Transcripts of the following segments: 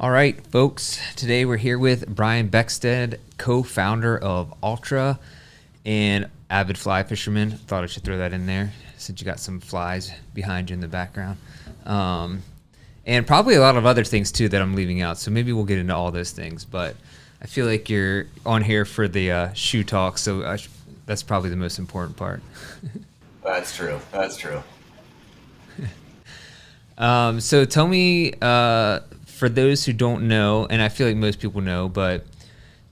All right, folks. Today we're here with Brian Beckstead, co-founder of Altra and avid fly fisherman. Thought I should throw that in there since you got some flies behind you in the background. And probably a lot of other things too that I'm leaving out. So maybe we'll get into all those things. But I feel like you're on here for the shoe talk, so that's probably the most important part. That's true. So tell me, for those who don't know, and I feel like most people know, but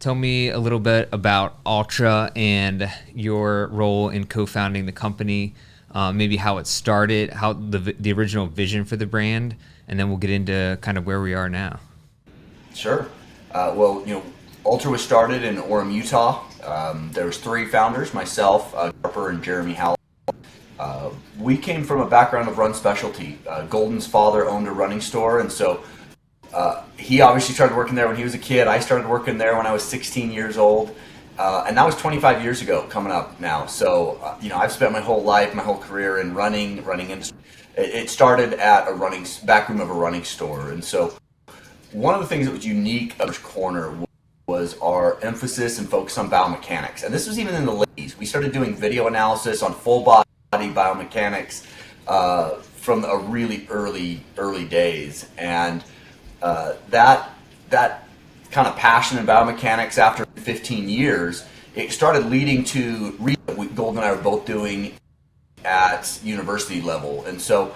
tell me a little bit about Altra and your role in co-founding the company, maybe how it started, how the original vision for the brand, and then we'll get into kind of where we are now. Sure. Altra was started in Orem, Utah. There was three founders, myself, Harper, and Jeremy Howell. We came from a background of run specialty. Golden's father owned a running store, and so he obviously started working there when he was a kid. I started working there when I was 16 years old, and that was 25 years ago coming up now. So, I've spent my whole life, my whole career in running industry. It started at a back room of a running store, and so one of the things that was unique at this corner was our emphasis and focus on biomechanics. And this was even in the 80s. We started doing video analysis on full body biomechanics from a really early days, and that kind of passion in biomechanics after 15 years, it started leading to Golden and I were both doing at university level, and so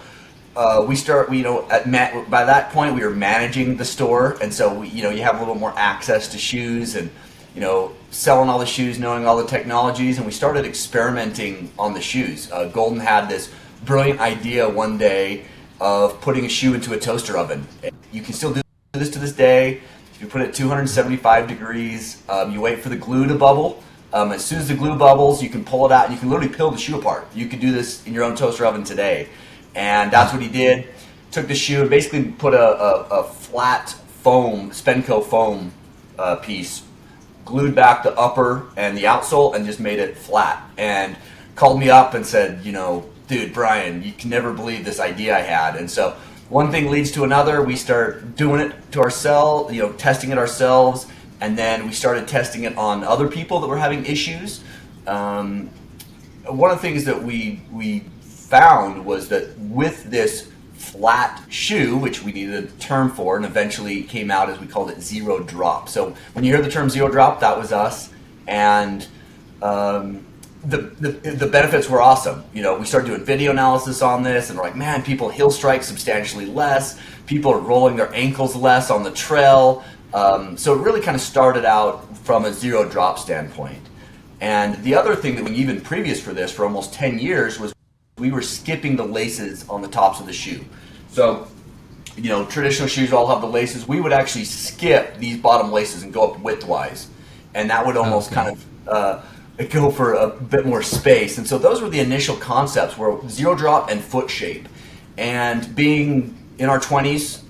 by that point we were managing the store, and so you have a little more access to shoes and selling all the shoes, knowing all the technologies, and we started experimenting on the shoes. Golden had this brilliant idea one day of putting a shoe into a toaster oven. You can still do this to this day. If you put it at 275 degrees, you wait for the glue to bubble. As soon as the glue bubbles, you can pull it out and you can literally peel the shoe apart. You could do this in your own toaster oven today. And that's what he did. Took the shoe and basically put a flat foam, Spenco foam piece, glued back the upper and the outsole, and just made it flat. And called me up and said, dude, Brian, you can never believe this idea I had. And so one thing leads to another. We start doing it to ourselves, testing it ourselves, and then we started testing it on other people that were having issues. One of the things that we found was that with this flat shoe, which we needed a term for, and eventually came out as we called it zero drop. So when you hear the term zero drop, that was us, and the benefits were awesome. We started doing video analysis on this, and we're like, man, people heel strike substantially less. People are rolling their ankles less on the trail. So it really kind of started out from a zero drop standpoint. And the other thing that we even previous for this for almost 10 years was we were skipping the laces on the tops of the shoe. So, traditional shoes all have the laces. We would actually skip these bottom laces and go up widthwise. And that would almost kind of go for a bit more space. And so those were the initial concepts, were zero drop and foot shape. And being in our 20s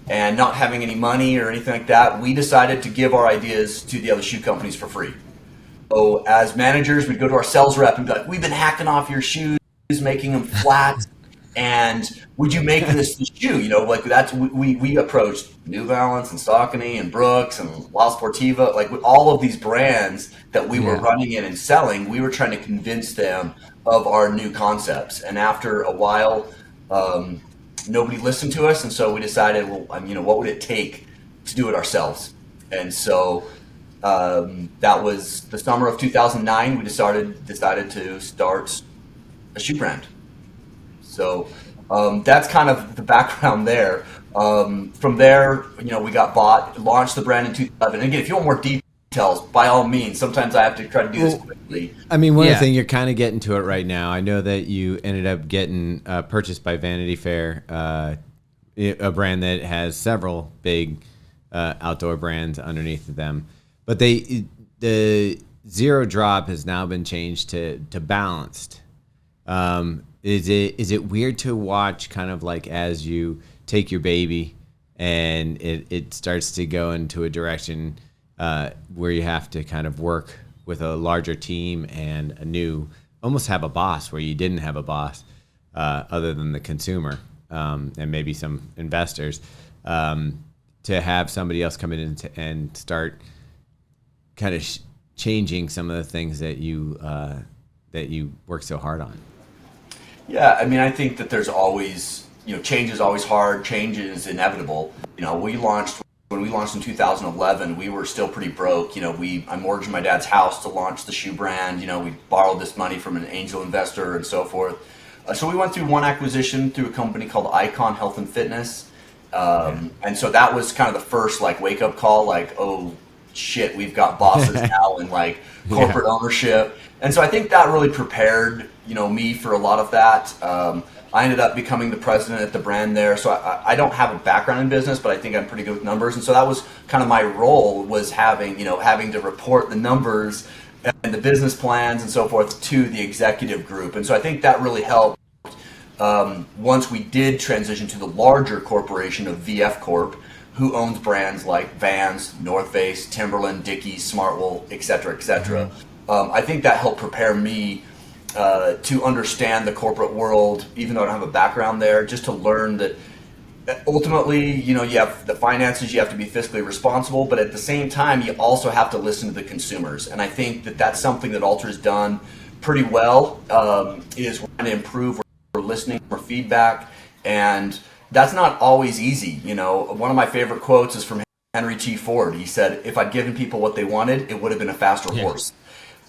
and not having any money or anything like that, we decided to give our ideas to the other shoe companies for free. So as managers, we'd go to our sales rep and be like, we've been hacking off your shoes, making them flat, and would you make this shoe? We approached New Balance and Saucony and Brooks and La Sportiva, like with all of these brands that we were running in and selling. We were trying to convince them of our new concepts, and after a while, nobody listened to us, and so we decided, what would it take to do it ourselves? And so that was the summer of 2009. We decided to start a shoe brand. So that's kind of the background there. From there, we got bought, launched the brand in 2011. And again, if you want more details, by all means, sometimes I have to try to do this quickly. I mean, one thing, you're kind of getting to it right now. I know that you ended up getting purchased by Vanity Fair, a brand that has several big outdoor brands underneath them. But the zero drop has now been changed to balanced. Is it weird to watch kind of like as you take your baby and it starts to go into a direction where you have to kind of work with a larger team and almost have a boss where you didn't have a boss other than the consumer and maybe some investors. to have somebody else come in and start kind of changing some of the things that you work so hard on? Yeah, I mean, I think that there's always, change is always hard. Change is inevitable. When we launched in 2011, we were still pretty broke. I mortgaged my dad's house to launch the shoe brand. We borrowed this money from an angel investor and so forth. So we went through one acquisition through a company called Icon Health and Fitness. And so that was kind of the first wake up call, oh shit, we've got bosses now and corporate ownership. And so I think that really prepared, me for a lot of that. I ended up becoming the president at the brand there. So I don't have a background in business, but I think I'm pretty good with numbers. And so that was kind of my role, was having to report the numbers and the business plans and so forth to the executive group. And so I think that really helped. Once we did transition to the larger corporation of VF Corp, who owns brands like Vans, North Face, Timberland, Dickies, Smartwool, et cetera, et cetera. I think that helped prepare me to understand the corporate world, even though I don't have a background there, just to learn that ultimately, you have the finances, you have to be fiscally responsible, but at the same time, you also have to listen to the consumers. And I think that that's something that Altra has done pretty well, is we're trying to improve, we're listening for feedback, and that's not always easy. One of my favorite quotes is from Henry T. Ford. He said, if I'd given people what they wanted, it would have been a faster horse.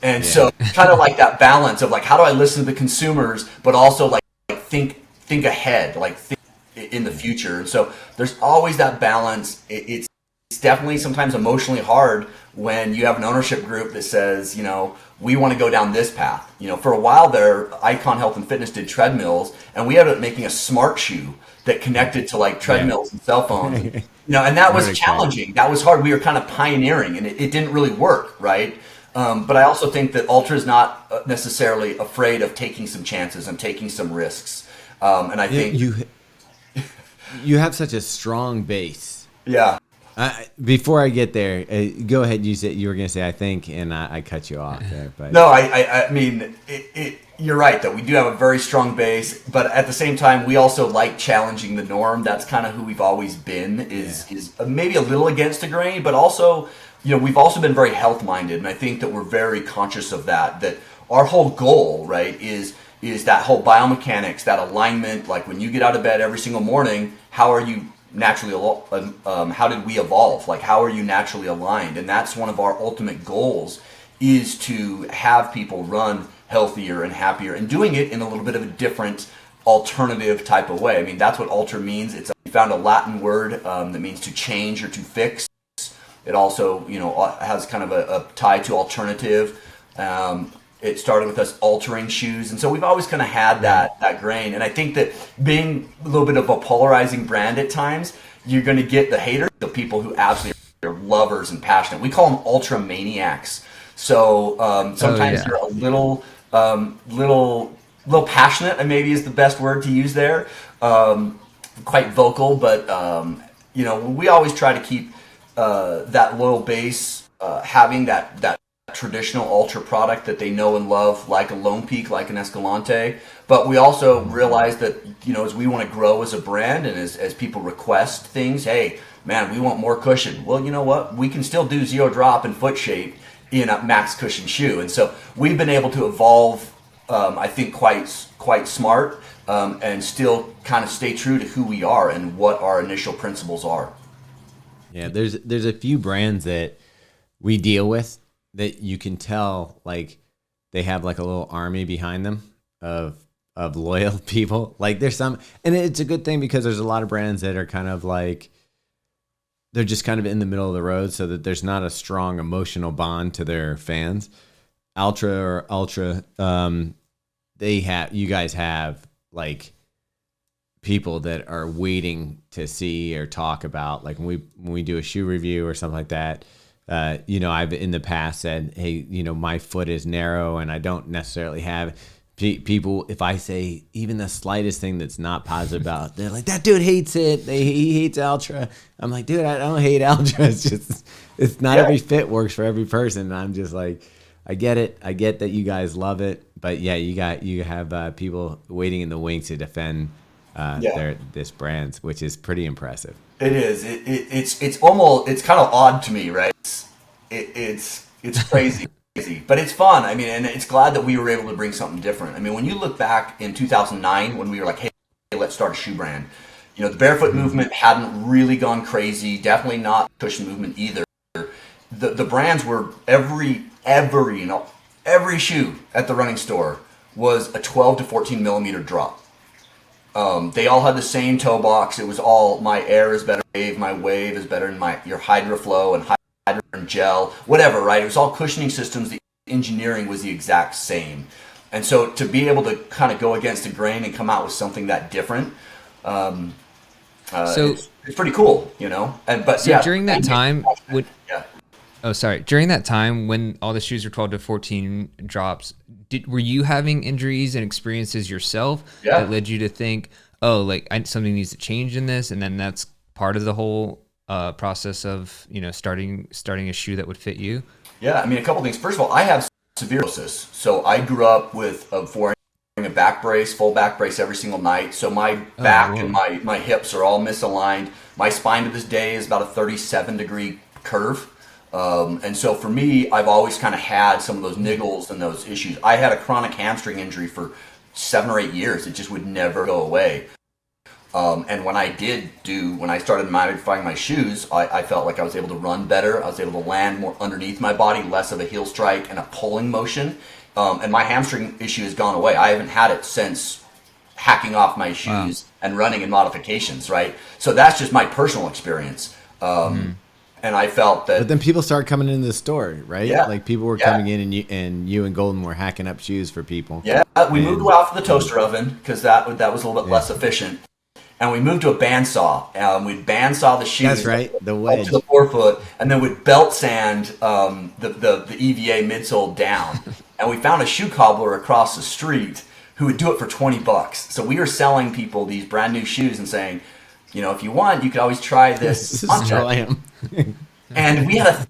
And so kind of that balance of how do I listen to the consumers, but also think ahead, think in the future. And so there's always that balance. It's definitely sometimes emotionally hard when you have an ownership group that says, we want to go down this path. For a while there, Icon Health and Fitness did treadmills, and we ended up making a smart shoe that connected to treadmills and cell phones. And that was challenging. That was hard. We were kind of pioneering, and it didn't really work, right? But I also think that Altra is not necessarily afraid of taking some chances and taking some risks. And I think you have such a strong base. Yeah. Before I get there, go ahead. You were going to say I think, and I cut you off there. But no, I mean, you're right though. We do have a very strong base, but at the same time, we also like challenging the norm. That's kind of who we've always been. Is maybe a little against the grain, but also, we've also been very health minded, and I think that we're very conscious of that. That our whole goal, right, is that whole biomechanics, that alignment. When you get out of bed every single morning, how are you naturally? How did we evolve? How are you naturally aligned? And that's one of our ultimate goals, is to have people run healthier and happier, and doing it in a little bit of a different, alternative type of way. I mean, that's what Altra means. We found a Latin word that means to change or to fix. It also, has kind of a tie to alternative. It started with us altering shoes, and so we've always kind of had that grain. And I think that being a little bit of a polarizing brand at times, you're going to get the haters, the people who absolutely are lovers and passionate. We call them Ultra maniacs. So sometimes they're a little passionate, and maybe is the best word to use there. Quite vocal, but we always try to keep that loyal base, having that traditional Altra product that they know and love, like a Lone Peak, like an Escalante. But we also realize that, as we want to grow as a brand, and as people request things, hey, man, we want more cushion. Well, you know what? We can still do zero drop and foot shape in a max cushion shoe. And so we've been able to evolve, I think, quite smart, and still kind of stay true to who we are and what our initial principles are. Yeah, there's a few brands that we deal with that you can tell they have a little army behind them of loyal people. There's some, and it's a good thing, because there's a lot of brands that are kind of they're just kind of in the middle of the road, so that there's not a strong emotional bond to their fans. Altra, you guys have people that are waiting to see or talk about, when we do a shoe review or something like that. I've in the past said, hey, my foot is narrow and I don't necessarily have people. If I say even the slightest thing that's not positive about, they're like, that dude hates it. He hates Altra. I'm like, dude, I don't hate Altra. It's just, it's not every fit works for every person. And I'm just I get it. I get that you guys love it, but you have people waiting in the wings to defend this brand, which is pretty impressive. It is. It's almost, it's kind of odd to me, right? It's crazy, but it's fun. I mean, and it's glad that we were able to bring something different. I mean, when you look back in 2009 when we were like, hey, let's start a shoe brand. You know, the barefoot movement hadn't really gone crazy. Definitely not cushion movement either. The brands were every shoe at the running store was a 12 to 14 millimeter drop. They all had the same toe box. It was all my Air is better than Wave, my Wave is better than your HydraFlow and Hydra and Gel, whatever, right? It was all cushioning systems. The engineering was the exact same. And so to be able to kind of go against the grain and come out with something that different, it's pretty cool, you know? During that time, during that time when all the shoes were 12 to 14 drops, were you having injuries and experiences yourself that led you to think, something needs to change in this, and then that's part of the whole process of, you know, starting a shoe that would fit you? Yeah, I mean, a couple things. First of all, I have severe scoliosis, so I grew up with a back brace, full back brace every single night. So my back and my hips are all misaligned. My spine to this day is about a 37-degree curve. And so for me, I've always kind of had some of those niggles and those issues. I had a chronic hamstring injury for 7 or 8 years. It just would never go away. And when I started modifying my shoes, I felt like I was able to run better. I was able to land more underneath my body, less of a heel strike and a pulling motion. And my hamstring issue has gone away. I haven't had it since hacking off my shoes and running in modifications, right? So that's just my personal experience. And I felt that. But then people started coming into the store, right? Yeah. Like people were coming in, and you and Golden were hacking up shoes for people. Yeah, we moved off of the toaster oven because that was a little bit less efficient. And we moved to a bandsaw. We'd bandsaw the shoes. That's right, the wedge. Up to the forefoot, and then we'd belt sand the EVA midsole down. And we found a shoe cobbler across the street who would do it for $20. So we were selling people these brand new shoes and saying, you know, if you want, you could always try this. And we had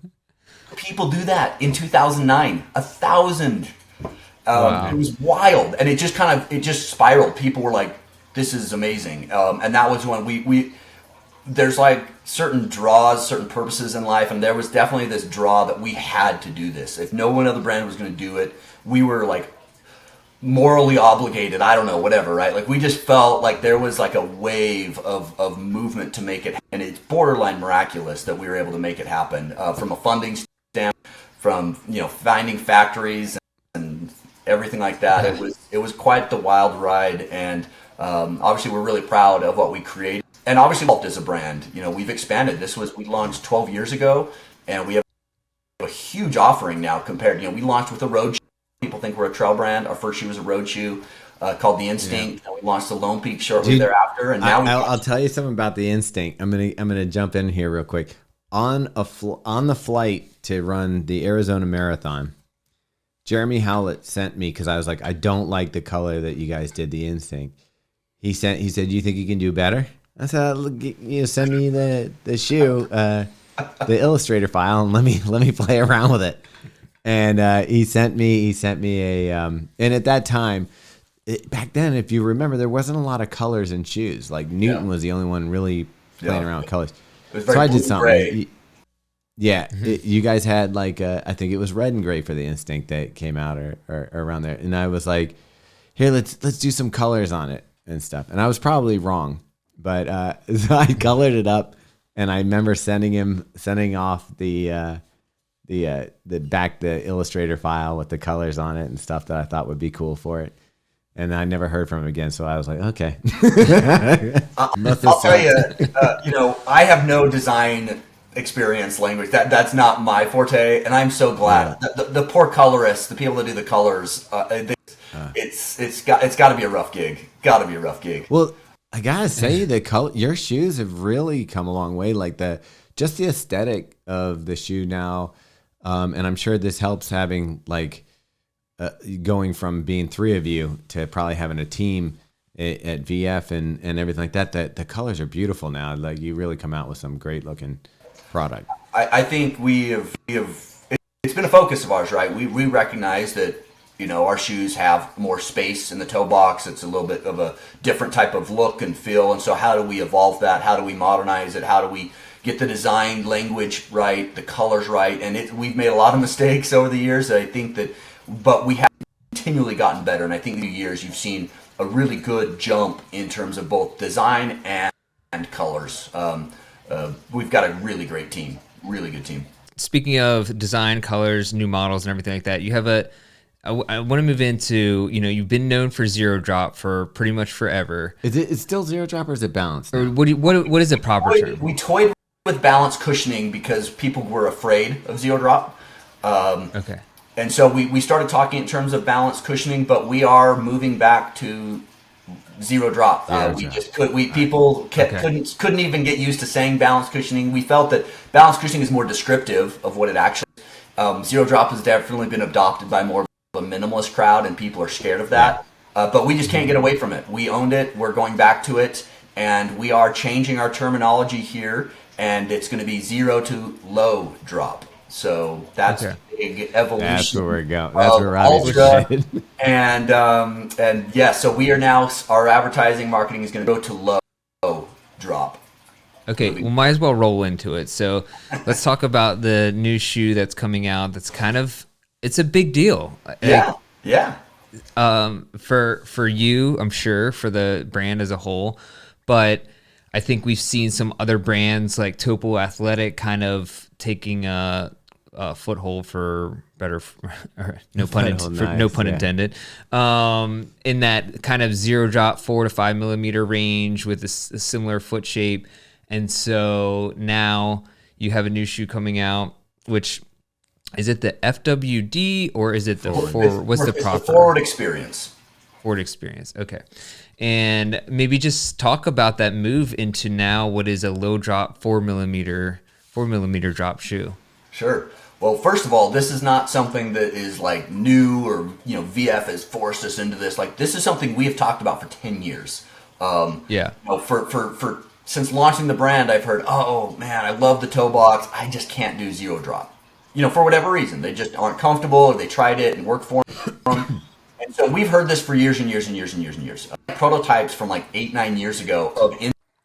people do that in 2009. 1,000. It was wild, and it just spiraled. People were like, "This is amazing," and that was when we there's like certain draws, certain purposes in life, and there was definitely this draw that we had to do this. If no one other brand was going to do it, we were like morally obligated. I don't know, whatever, right? Like we just felt like there was like a wave of movement to make it, and it's borderline miraculous that we were able to make it happen from a funding standpoint, from finding factories and everything like that. It was quite the wild ride, and obviously we're really proud of what we created. And obviously, Vault is a brand. You know, we've expanded. We launched 12 years ago, and we have a huge offering now compared. We launched with a road shoe. People think we're a trail brand. Our first shoe was a road shoe called the Instinct. And we launched the Lone Peak shortly thereafter. And now I'll tell you something about the Instinct. I'm gonna jump in here real quick. On the flight to run the Arizona Marathon, Jeremy Howlett sent me, because I was like, I don't like the color that you guys did the Instinct. He said, "Do you think you can do better?" I said, "Send me the shoe, the Illustrator file, and let me play around with it." And he sent me a and at that time, back then, if you remember, there wasn't a lot of colors in shoes. Like Newton was the only one really playing around with colors. So I did something. You guys had like I think it was red and gray for the Instinct that came out or around there, and I was like, "Here, let's do some colors on it and stuff." And I was probably wrong, but so I colored it up, and I remember sending off the Illustrator file with the colors on it and stuff that I thought would be cool for it. And I never heard from him again, so I was like, okay. I'll tell you, I have no design experience language. That's not my forte, and I'm so glad. The poor colorists, the people that do the colors, it's got to be a rough gig. Got to be a rough gig. Well, I gotta say, your shoes have really come a long way. Like just the aesthetic of the shoe now, and I'm sure this helps having like going from being 3 of you to probably having a team at VF and everything like that. That the colors are beautiful now. Like you really come out with some great looking product. I think we have. It's been a focus of ours, right? We recognize that Our shoes have more space in the toe box. It's a little bit of a different type of look and feel. And so how do we evolve that? How do we modernize it? How do we get the design language right, the colors right? And we've made a lot of mistakes over the years. I think but we have continually gotten better. And I think in the years you've seen a really good jump in terms of both design and colors. We've got a really great team, really good team. Speaking of design, colors, new models, and everything like that, you have I want to move into, you've been known for zero drop for pretty much forever. Is it still zero drop or is it balanced now? Or what is the proper term? We toyed with balance cushioning because people were afraid of zero drop. Okay. And so we started talking in terms of balance cushioning, but we are moving back to zero drop. People couldn't even get used to saying balance cushioning. We felt that balance cushioning is more descriptive of what it actually is. Zero drop has definitely been adopted by more of a minimalist crowd, and people are scared of that. But we just can't get away from it. We owned it. We're going back to it, and we are changing our terminology here, and it's going to be zero to low drop. So that's a big evolution. That's where we're going. That's where Robbie's headed. And yeah, so we are now, our advertising marketing is going to go to low drop. Okay, we might as well roll into it. So let's talk about the new shoe that's coming out. That's it's a big deal. Yeah. For you, I'm sure, for the brand as a whole, but I think we've seen some other brands like Topo Athletic kind of taking a foothold, for better, no pun intended, in that kind of zero drop 4 to 5 millimeter range with a similar foot shape. And so now you have a new shoe coming out, which is it the FWD or is it the forward? What's the proper? The Forward Experience. Forward Experience. Okay. And maybe just talk about that move into now what is a low drop 4 millimeter drop shoe. Sure. Well, first of all, this is not something that is like new or, VF has forced us into this. Like, this is something we have talked about for 10 years. Since launching the brand, I've heard, oh man, I love the toe box. I just can't do zero drop. For whatever reason, they just aren't comfortable, or they tried it and worked for them. And so we've heard this for years and years and years and years and years. Prototypes from like 8-9 years ago of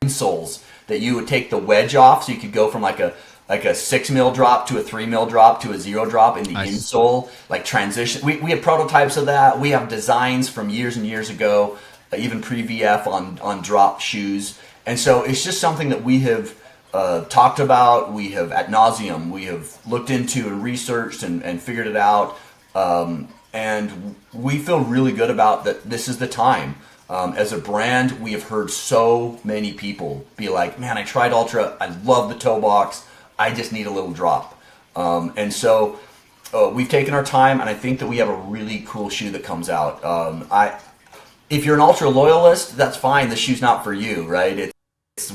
insoles that you would take the wedge off, so you could go from like a 6 mil drop to a 3 mil drop to a zero drop in the insole, like transition. We have prototypes of that. We have designs from years and years ago, even pre-VF on drop shoes. And so it's just something that we have talked about. We have ad nauseum. We have looked into and researched and figured it out. And we feel really good about that. This is the time. As a brand, we have heard so many people be like, man, I tried Altra. I love the toe box. I just need a little drop. And so we've taken our time, and I think that we have a really cool shoe that comes out. If you're an Altra loyalist, that's fine. The shoe's not for you, right?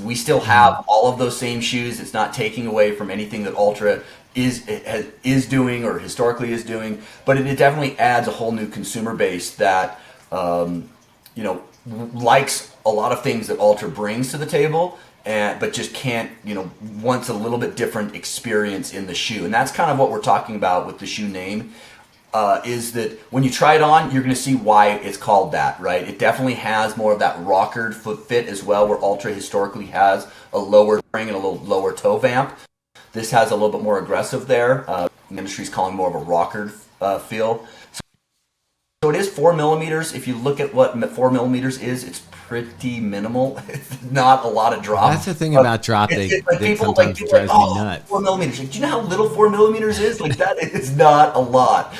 We still have all of those same shoes. It's not taking away from anything that Altra is doing or historically is doing, but it definitely adds a whole new consumer base that likes a lot of things that Altra brings to the table, but just can't, wants a little bit different experience in the shoe. And that's kind of what we're talking about with the shoe name, is that when you try it on, you're going to see why it's called that, right? It definitely has more of that rockered foot fit as well, where Altra historically has a lower spring and a little lower toe vamp. This has a little bit more aggressive there. The industry's calling more of a rockered feel. So it is 4 millimeters. If you look at what 4 millimeters is, it's pretty minimal. It's not a lot of drop. That's the thing about drop. They sometimes drives me nuts. 4 millimeters. Like, do you know how little 4 millimeters is? Like, that is not a lot.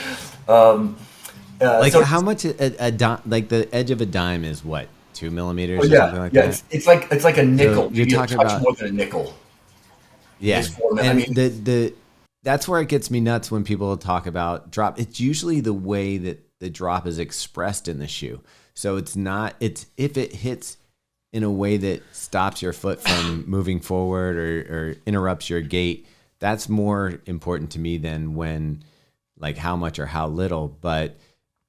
How much like the edge of a dime is what, 2 millimeters or something like that? It's like a nickel. So you're talking about more than a nickel. Yeah, and that's where it gets me nuts when people talk about drop. It's usually the way that the drop is expressed in the shoe. So it's if it hits in a way that stops your foot from moving forward or interrupts your gait, that's more important to me than when, like, how much or how little. But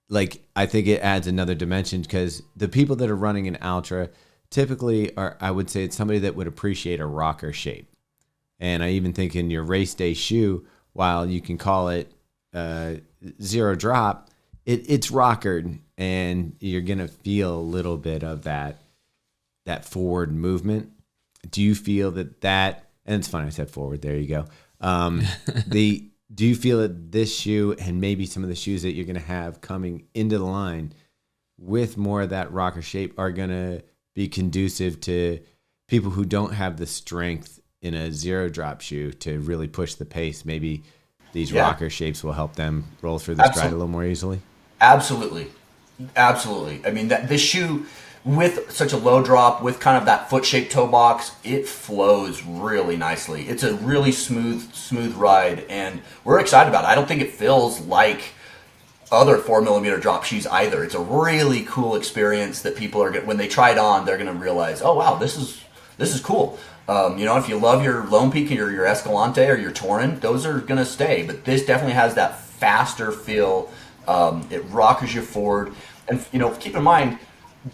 like, I think it adds another dimension, because the people that are running an Altra typically I would say it's somebody that would appreciate a rocker shape. And I even think in your race day shoe, while you can call it zero drop, it's rockered, and you're gonna feel a little bit of that forward movement. Do you feel that? And it's funny I said forward. There you go. Do you feel that this shoe and maybe some of the shoes that you're gonna have coming into the line with more of that rocker shape are gonna be conducive to people who don't have the strength in a zero drop shoe to really push the pace? Maybe these rocker shapes will help them roll through the stride a little more easily. Absolutely. I mean, this shoe with such a low drop, with kind of that foot shaped toe box, it flows really nicely. It's a really smooth ride, and we're excited about it. I don't think it feels like other 4mm drop shoes either. It's a really cool experience that people are when they try it on, they're going to realize, oh wow, this is cool. If you love your Lone Peak or your Escalante or your Torin, those are going to stay. But this definitely has that faster feel. It rockers you forward. And, keep in mind,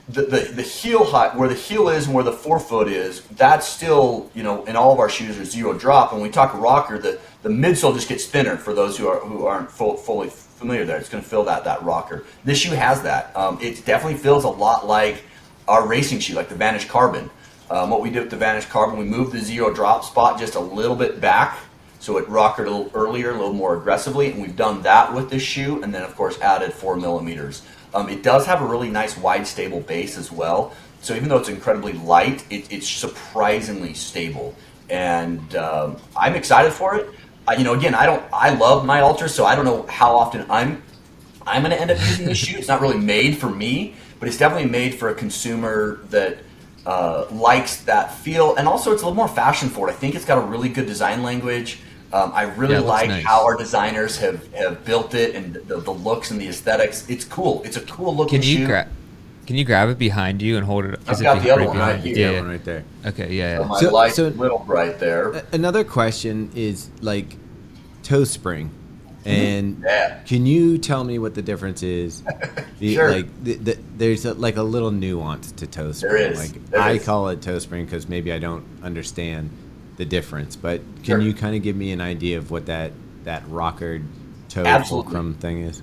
the heel height, where the heel is and where the forefoot is, that's still, in all of our shoes are zero drop. And when we talk rocker, the midsole just gets thinner for those who aren't fully familiar there. It's going to feel that rocker. This shoe has that. It definitely feels a lot like our racing shoe, like the Vanish Carbon. What we did with the Vanish Carbon, we moved the zero drop spot just a little bit back, so it rockered a little earlier, a little more aggressively, and we've done that with this shoe, and then of course added 4mm. It does have a really nice wide stable base as well, so even though it's incredibly light, it's surprisingly stable, and I'm excited for it. I love my Altra, so I don't know how often I'm going to end up using this shoe. It's not really made for me, but it's definitely made for a consumer that likes that feel, and also it's a little more fashion forward. I think it's got a really good design language. I really like how our designers have built it, and the looks and the aesthetics. It's cool. It's a cool looking shoe. Can you grab it behind you and hold it? I've got the other one right here. Yeah, one right there. Okay, yeah. So my light's little right there. Another question is like toe spring. And can you tell me what the difference is? Sure. Like there's a little nuance to toe spring. There is. I call it toe spring because maybe I don't understand the difference. But can you kind of give me an idea of what that rockered toe fulcrum thing is?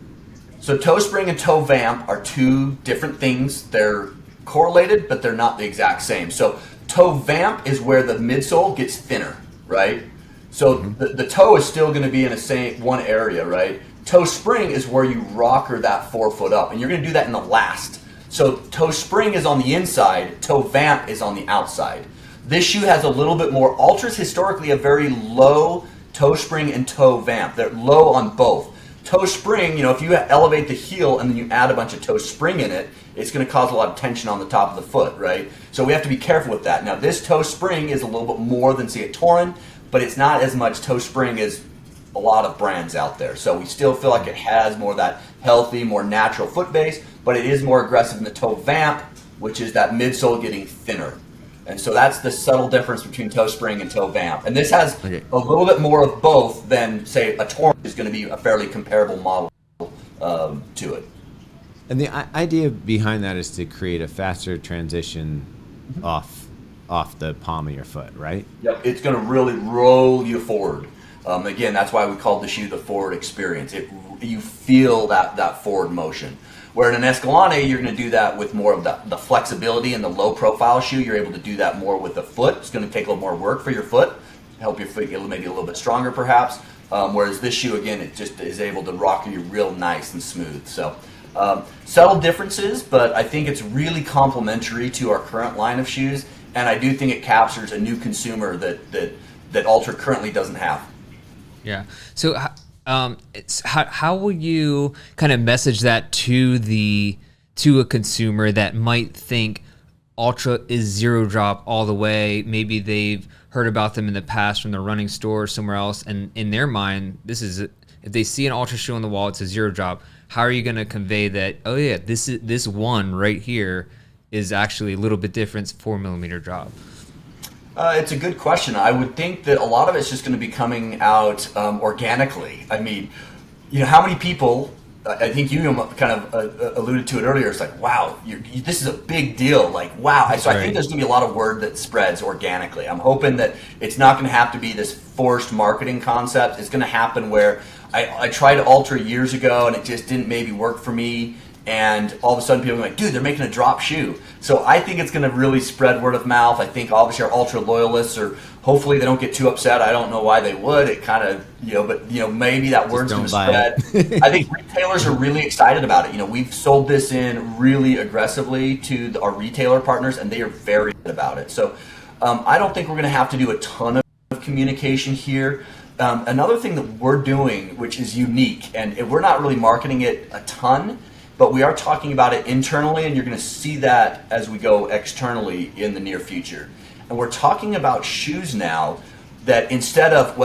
So toe spring and toe vamp are two different things. They're correlated, but they're not the exact same. So toe vamp is where the midsole gets thinner, right? So the toe is still going to be in one area, right? Toe spring is where you rocker that forefoot up, and you're going to do that in the last. So toe spring is on the inside, toe vamp is on the outside. This shoe has a little bit more. Altra's historically a very low toe spring and toe vamp. They're low on both. Toe spring, if you elevate the heel and then you add a bunch of toe spring in it, it's going to cause a lot of tension on the top of the foot, right? So we have to be careful with that. Now this toe spring is a little bit more than, say, a Torin, but it's not as much toe spring as a lot of brands out there. So we still feel like it has more of that healthy, more natural foot base, but it is more aggressive in the toe vamp, which is that midsole getting thinner. And so that's the subtle difference between toe spring and toe vamp. And this has a little bit more of both than, say, a Torin is going to be a fairly comparable model to it. And the idea behind that is to create a faster transition off the palm of your foot, right? Yep, it's going to really roll you forward. Again, that's why we called the shoe the forward experience. You feel that forward motion. Where in an Escalante, you're going to do that with more of the flexibility in the low profile shoe. You're able to do that more with the foot. It's going to take a little more work for your foot, help your foot get maybe a little bit stronger perhaps. Whereas this shoe, again, it just is able to rock you real nice and smooth. So subtle differences, but I think it's really complementary to our current line of shoes. And I do think it captures a new consumer that Altra currently doesn't have. Yeah. So how will you kind of message that to a consumer that might think Altra is zero drop all the way? Maybe they've heard about them in the past from the running store or somewhere else, and in their mind, if they see an Altra shoe on the wall, it's a zero drop. How are you going to convey that? Oh yeah, this one right here is actually a little bit different, 4mm drop? It's a good question. I would think that a lot of it's just going to be coming out organically. I mean, how many people I think you kind of alluded to it earlier. It's like, wow, this is a big deal. Like, wow. So I think there's going to be a lot of word that spreads organically. I'm hoping that it's not going to have to be this forced marketing concept. It's going to happen where I tried Altra years ago and it just didn't maybe work for me. And all of a sudden people are like, dude, they're making a drop shoe. So I think it's going to really spread word of mouth. I think obviously our Altra loyalists are, hopefully they don't get too upset. I don't know why they would. It kind of, but maybe that word's going to spread. I think retailers are really excited about it. We've sold this in really aggressively to our retailer partners and they are very good about it. So I don't think we're going to have to do a ton of communication here. Another thing that we're doing, which is unique, and we're not really marketing it a ton, but we are talking about it internally, and you're going to see that as we go externally in the near future. And we're talking about shoes now that instead of,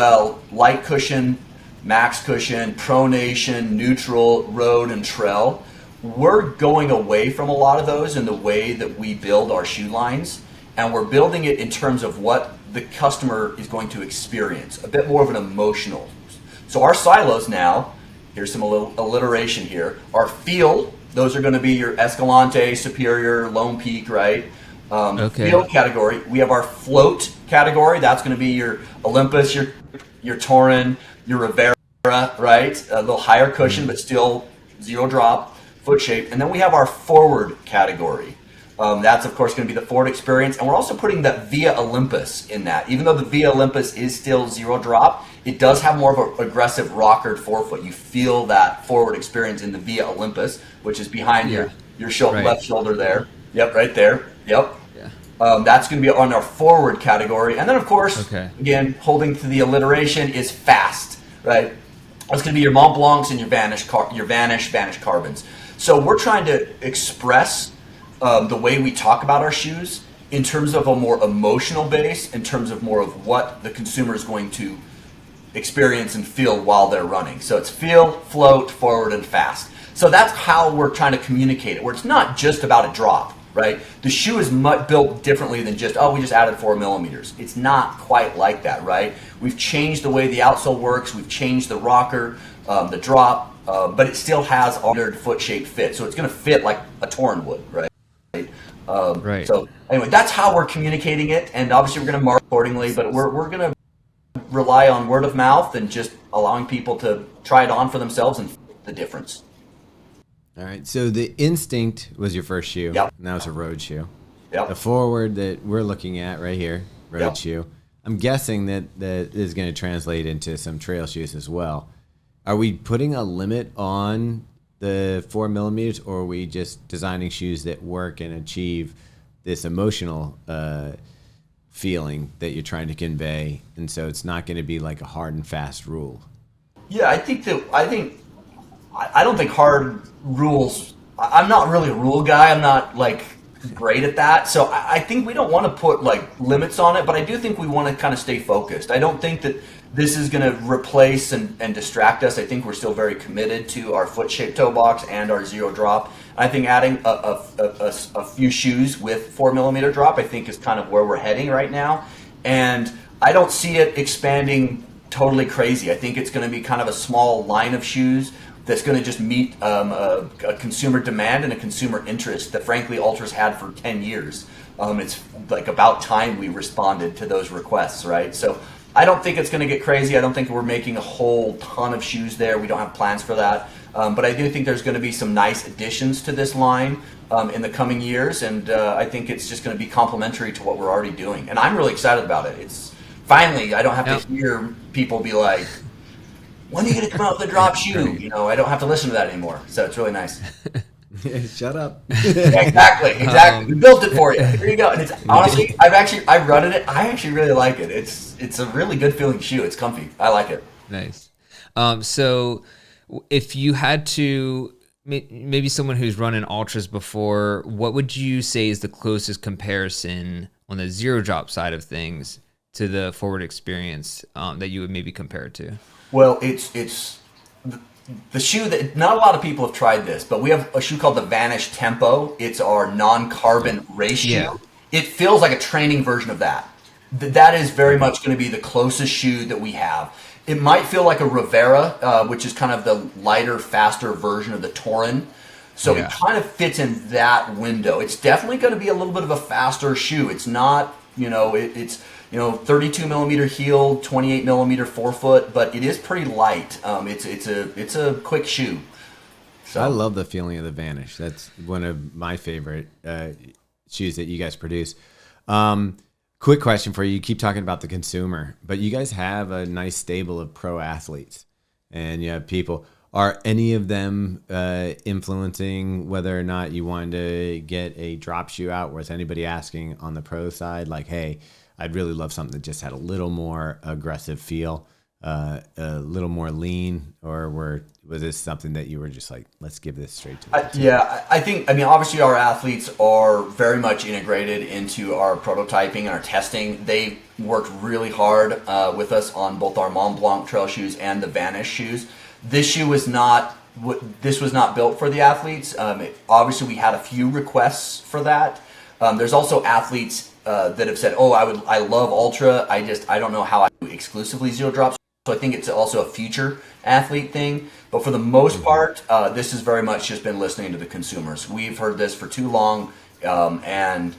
light cushion, max cushion, pronation, neutral, road, and trail, we're going away from a lot of those in the way that we build our shoe lines. And we're building it in terms of what the customer is going to experience, a bit more of an emotional. So our silos now, here's some alliteration here. Our feel, those are going to be your Escalante, Superior, Lone Peak, right? Feel category. We have our float category. That's going to be your Olympus, your Torin, your Rivera, right? A little higher cushion, but still zero drop, foot shape. And then we have our forward category. That's, of course, going to be the Forward Experience. And we're also putting that Via Olympus in that. Even though the Via Olympus is still zero drop, it does have more of an aggressive rockered forefoot. You feel that Forward Experience in the Via Olympus, which is behind your left shoulder there. Yep, right there. Yep. Yeah. That's going to be on our forward category. And then, of course, again, holding to the alliteration is fast, right? That's going to be your Mont Blancs and your Vanish Carbons. So we're trying to express the way we talk about our shoes in terms of a more emotional base, in terms of more of what the consumer is going to experience and feel while they're running. So it's feel, float, forward, and fast. So that's how we're trying to communicate it, where it's not just about a drop, right? The shoe is built differently than just, we just added 4 millimeters. It's not quite like that, right? We've changed the way the outsole works. We've changed the rocker, the drop, but it still has our foot shape fit. So it's going to fit like a Torin would, right? Right. So anyway, that's how we're communicating it, and obviously we're going to mark accordingly, but we're going to rely on word of mouth and just allowing people to try it on for themselves and the difference. All right. So the Instinct was your first shoe. Yep. And that was a road shoe. Yep. The Forward that we're looking at right here, road shoe. I'm guessing that is going to translate into some trail shoes as well. Are we putting a limit on the 4 millimeters, or are we just designing shoes that work and achieve this emotional feeling that you're trying to convey, and so it's not going to be like a hard and fast rule? Yeah, I don't think hard rules. I'm not really a rule guy. I'm not like great at that. So I think we don't want to put like limits on it, but I do think we want to kind of stay focused. I don't think that this is going to replace and distract us. I think we're still very committed to our foot-shaped toe box and our zero drop. I think adding a few shoes with 4 millimeter drop, I think, is kind of where we're heading right now. And I don't see it expanding totally crazy. I think it's going to be kind of a small line of shoes that's going to just meet a consumer demand and a consumer interest that, frankly, Altra's had for 10 years. It's like about time we responded to those requests, right? So I don't think it's going to get crazy. I don't think we're making a whole ton of shoes there. We don't have plans for that. But I do think there's going to be some nice additions to this line in the coming years, and I think it's just going to be complementary to what we're already doing. And I'm really excited about it. It's finally, I don't have to hear people be like, when are you going to come out with a drop shoe? I don't have to listen to that anymore. So it's really nice. Shut up. Yeah, exactly. We built it for you. Here you go. And it's honestly, I've run in it. I actually really like it. It's a really good feeling shoe. It's comfy. I like it. Nice. So if you had to, maybe someone who's running Altras before, what would you say is the closest comparison on the zero drop side of things to the Forward Experience that you would maybe compare it to? Well, it's the shoe that not a lot of people have tried this, but we have a shoe called the Vanish Tempo. It's our non-carbon race shoe. Yeah. It feels like a training version of that. That is very much going to be the closest shoe that we have. It might feel like a Rivera, which is kind of the lighter, faster version of the Torin. So Yeah. it kind of fits in that window. It's definitely going to be a little bit of a faster shoe. It's not, it's 32 millimeter heel, 28 millimeter forefoot, but it is pretty light. It's a quick shoe. So I love the feeling of the Vanish. That's one of my favorite shoes that you guys produce. Quick question for you. You keep talking about the consumer, but you guys have a nice stable of pro athletes, and you have people. Are any of them influencing whether or not you wanted to get a drop shoe out? Was anybody asking on the pro side, like, hey, I'd really love something that just had a little more aggressive feel, a little more lean, or was this something that you were just like, let's give this straight to the consumer? I think, obviously our athletes are very much integrated into our prototyping and our testing. They worked really hard with us on both our Mont Blanc trail shoes and the Vanish shoes. This shoe was not built for the athletes. Obviously, we had a few requests for that. There's also athletes that have said, "Oh, I love Altra. I don't know how I do exclusively zero drops." So I think it's also a future athlete thing. But for the most part, this has very much just been listening to the consumers. We've heard this for too long, and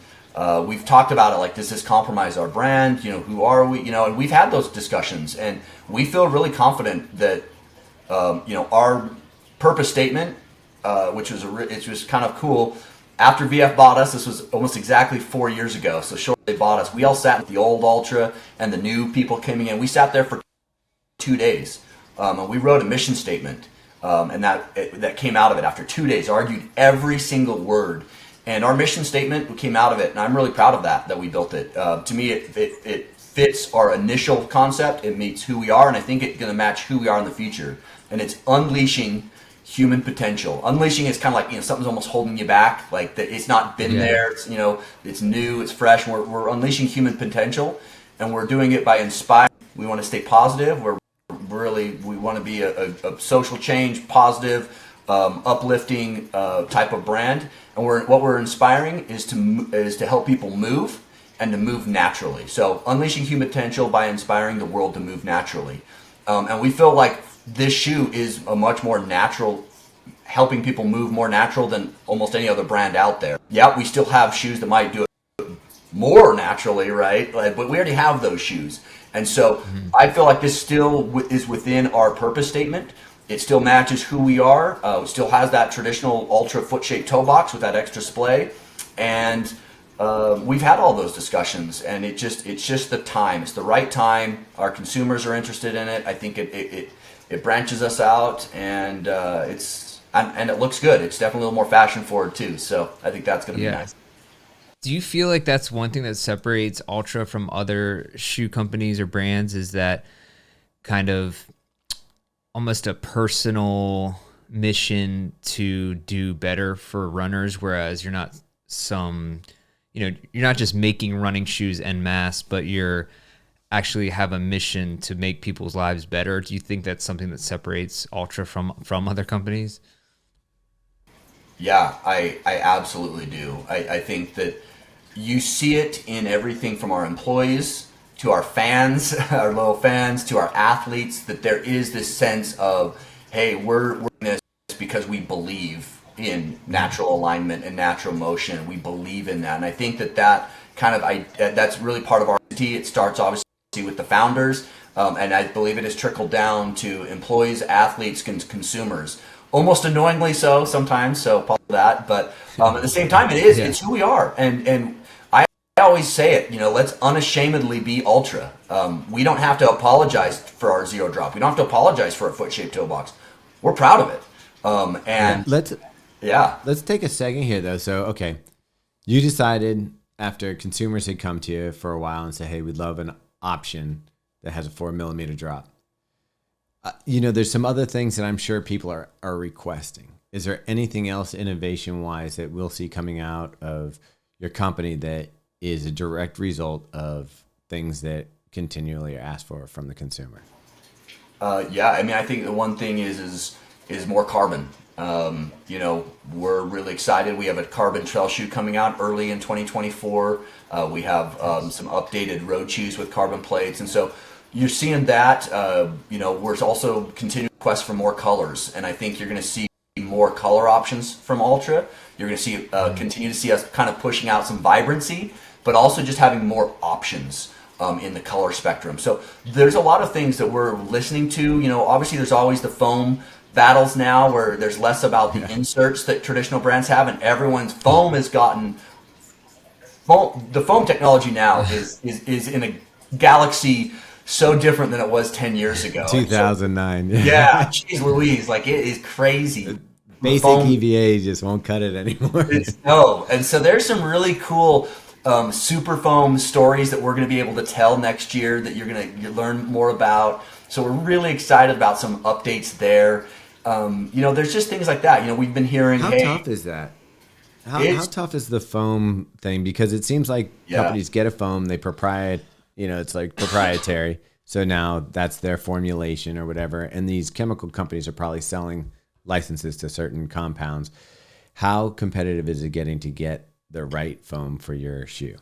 we've talked about it. Like, does this compromise our brand? Who are we? And we've had those discussions, and we feel really confident that. Our purpose statement, which was kind of cool. After VF bought us, this was almost exactly 4 years ago. So shortly they bought us, we all sat with the old Altra and the new people coming in. We sat there for 2 days, and we wrote a mission statement, and that came out of it after 2 days. Argued every single word, and our mission statement came out of it, and I'm really proud of that we built it. To me, it fits our initial concept. It meets who we are, and I think it's going to match who we are in the future. And it's unleashing human potential. Unleashing is kind of like, something's almost holding you back. Like it's not been there. It's it's new. It's fresh. We're unleashing human potential, and we're doing it by inspiring. We want to stay positive. We want to be a social change, positive, uplifting type of brand. And what we're inspiring is to help people move and to move naturally. So unleashing human potential by inspiring the world to move naturally. And we feel like this shoe is a much more natural, helping people move more natural than almost any other brand out there. Yeah, we still have shoes that might do it more naturally, right? But we already have those shoes. And so I feel like this still is within our purpose statement. It still matches who we are. It still has that traditional Altra foot shaped toe box with that extra splay. And we've had all those discussions, and it's just the time. It's the right time. Our consumers are interested in it. I think it branches us out, and it looks good. It's definitely a little more fashion forward too. So I think that's going to be nice. Do you feel like that's one thing that separates Altra from other shoe companies or brands, is that kind of almost a personal mission to do better for runners, whereas you're not you're not just making running shoes en masse, but you're actually have a mission to make people's lives better? Do you think that's something that separates Altra from other companies? Yeah, I absolutely do. I think that you see it in everything from our employees to our fans, our loyal fans, to our athletes, that there is this sense of, hey, we're doing this because we believe in natural alignment and natural motion. We believe in that. And I think that that's really part of our identity. It starts obviously with the founders, and I believe it has trickled down to employees, athletes, consumers. Almost annoyingly so sometimes, so apologize for that. But at the same time, it's who we are. And I always say it, let's unashamedly be Altra. We don't have to apologize for our zero drop. We don't have to apologize for our foot-shaped toe box. We're proud of it. Let's take a second here, though. So, okay, you decided after consumers had come to you for a while and said, hey, we'd love an option that has a 4 millimeter drop. There's some other things that I'm sure people are requesting. Is there anything else innovation-wise that we'll see coming out of your company that is a direct result of things that continually are asked for from the consumer? I think the one thing is more carbon. We're really excited. We have a carbon trail shoe coming out early in 2024. We have some updated road shoes with carbon plates. And so you're seeing that. We're also continuing to quest for more colors, and I think you're going to see more color options from Altra. You're going to see continue to see us kind of pushing out some vibrancy, but also just having more options in the color spectrum. So there's a lot of things that we're listening to. Obviously there's always the foam battles now, where there's less about the inserts that traditional brands have, and everyone's foam has gotten. The foam technology now is in a galaxy so different than it was 10 years ago. 2009. Yeah, geez Louise, like it is crazy. Basic Foam, EVA just won't cut it anymore. no, and so there's some really cool super foam stories that we're going to be able to tell next year that you're going to learn more about. So we're really excited about some updates there. There's just things like that. We've been hearing. How tough is that? How tough is the foam thing? Because it seems like companies get a foam, it's like proprietary. So now that's their formulation or whatever. And these chemical companies are probably selling licenses to certain compounds. How competitive is it getting to get the right foam for your shoe?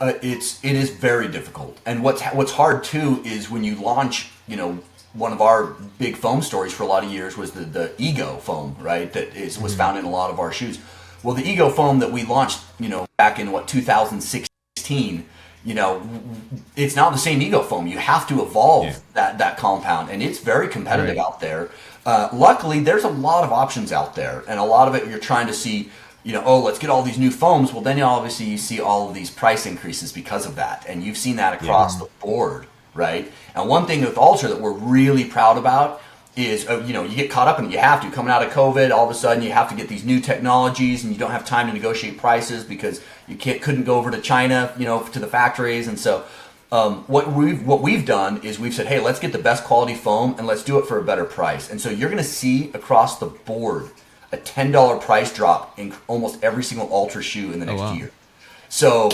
It is very difficult. And what's hard too is when you launch, one of our big foam stories for a lot of years was the Ego foam, right? That was found in a lot of our shoes. Well, the Ego foam that we launched, back in 2016, it's not the same Ego foam. You have to evolve that compound, and it's very competitive out there. Luckily, there's a lot of options out there, and a lot of it you're trying to see, let's get all these new foams. Well, then obviously you see all of these price increases because of that, and you've seen that across the board, right? And one thing with Altra that we're really proud about is, you get caught up in it. You have to. Coming out of COVID, all of a sudden you have to get these new technologies, and you don't have time to negotiate prices because you couldn't go over to China, to the factories. And so what we've done is we've said, hey, let's get the best quality foam and let's do it for a better price. And so you're going to see across the board a $10 price drop in almost every single Altra shoe in the next year. So,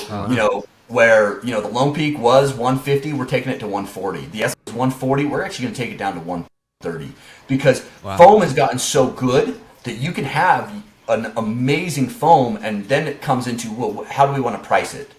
where, the Lone Peak was $150, we're taking it to $140. The S was $140, we're actually going to take it down to $130 because foam has gotten so good that you can have an amazing foam, and then it comes into, well, how do we want to price it?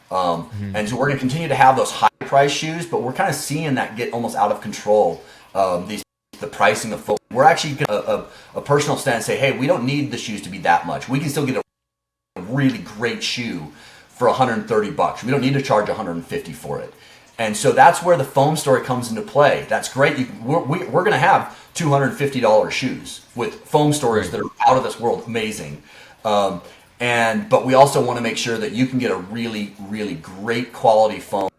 And so we're going to continue to have those high price shoes, but we're kind of seeing that get almost out of control. The pricing of foam. We're actually going to a personal stand and say, hey, we don't need the shoes to be that much. We can still get a really great shoe for $130. We don't need to charge $150 for it. And so that's where the foam story comes into play. That's great. We're going to have $250 shoes with foam stories that are out of this world, amazing. But we also want to make sure that you can get a really, really great quality foam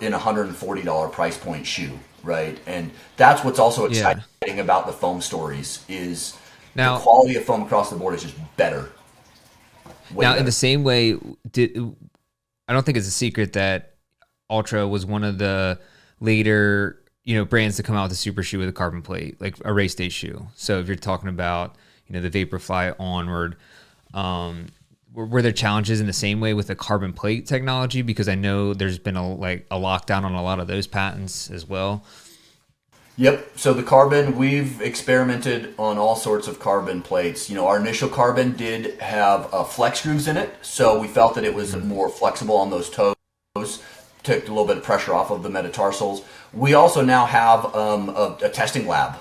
in a $140 price point shoe, right? And that's what's also exciting about the foam stories is the quality of foam across the board is just better. Better. In the same way, I don't think it's a secret that Altra was one of the later, brands to come out with a super shoe with a carbon plate, like a race day shoe. So if you're talking about, the Vaporfly onward, were there challenges in the same way with the carbon plate technology? Because I know there's been a lockdown on a lot of those patents as well. Yep. So the carbon, we've experimented on all sorts of carbon plates. Our initial carbon did have flex grooves in it, so we felt that it was more flexible on those toes, took a little bit of pressure off of the metatarsals. We also now have a testing lab.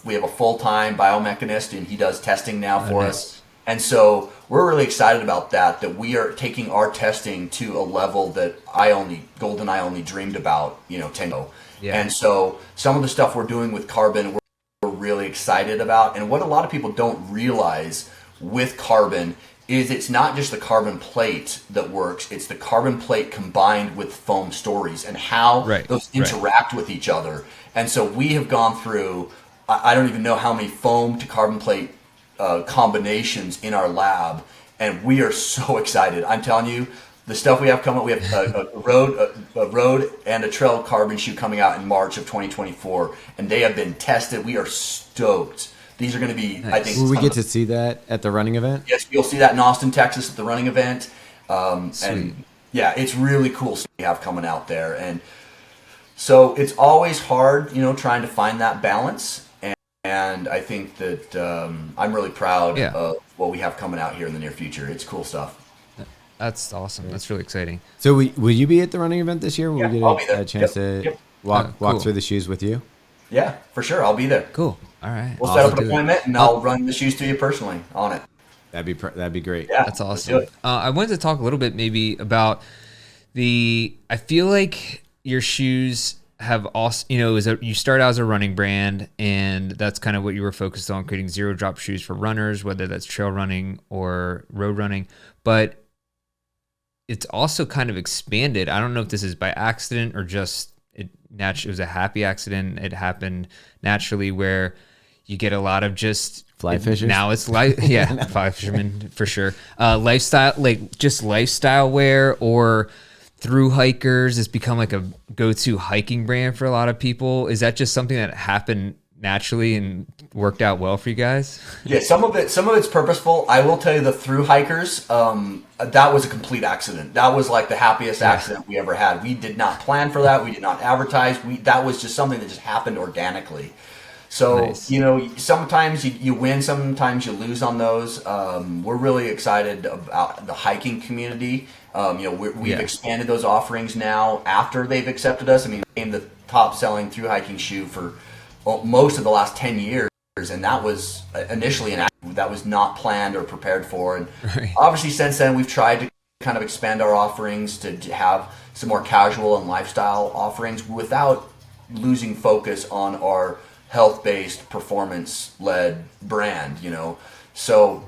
We have a full-time biomechanist, and he does testing now for us. And so we're really excited about that we are taking our testing to a level that Golden I only dreamed about, 10 years ago. Yeah. And so some of the stuff we're doing with carbon, we're really excited about. And what a lot of people don't realize with carbon is it's not just the carbon plate that works, it's the carbon plate combined with foam stories and how those interact with each other. And so we have gone through, I don't even know how many foam to carbon plate combinations in our lab, and we are so excited. I'm telling you, the stuff we have coming, we have a road and a trail carbon shoe coming out in March of 2024, and they have been tested. We are stoked. These are going to be, nice. I think. Will we get to see that at the running event? Yes, you'll see that in Austin, Texas at the running event. And yeah, it's really cool stuff we have coming out there. And so it's always hard, trying to find that balance. And I think that I'm really proud of what we have coming out here in the near future. It's cool stuff. That's awesome. That's really exciting. So will you be at the running event this year? Will we get I'll be there. a chance to? Yep. walk Cool. through the shoes with you. Yeah, for sure. I'll be there. Cool. All right. We'll set up I'll an do it. appointment, and I'll run the shoes through you personally on it. That'd be great. Yeah, That's let's do awesome. it. I wanted to talk a little bit maybe about I feel like your shoes have also, you start out as a running brand, and that's kind of what you were focused on, creating zero drop shoes for runners, whether that's trail running or road running. But it's also kind of expanded. I don't know if this is by accident or just it was a happy accident. It happened naturally where you get a lot of just Fly fishers? Now it's fly fishermen for sure. Lifestyle, like just lifestyle wear or through hikers. It's become like a go-to hiking brand for a lot of people. Is that just something that happened naturally and worked out well for you guys? Yeah, some of it's purposeful. I will tell you, the through hikers, that was a complete accident. That was like the happiest accident we ever had. We did not plan for that. We did not advertise. That was just something that just happened organically. So, Nice. Sometimes you win, sometimes you lose on those. We're really excited about the hiking community. We've expanded those offerings now after they've accepted us. I mean, we became the top selling through hiking shoe for most of the last 10 years. And that was initially that was not planned or prepared for. And obviously since then, we've tried to kind of expand our offerings to have some more casual and lifestyle offerings without losing focus on our health-based, performance-led brand, So,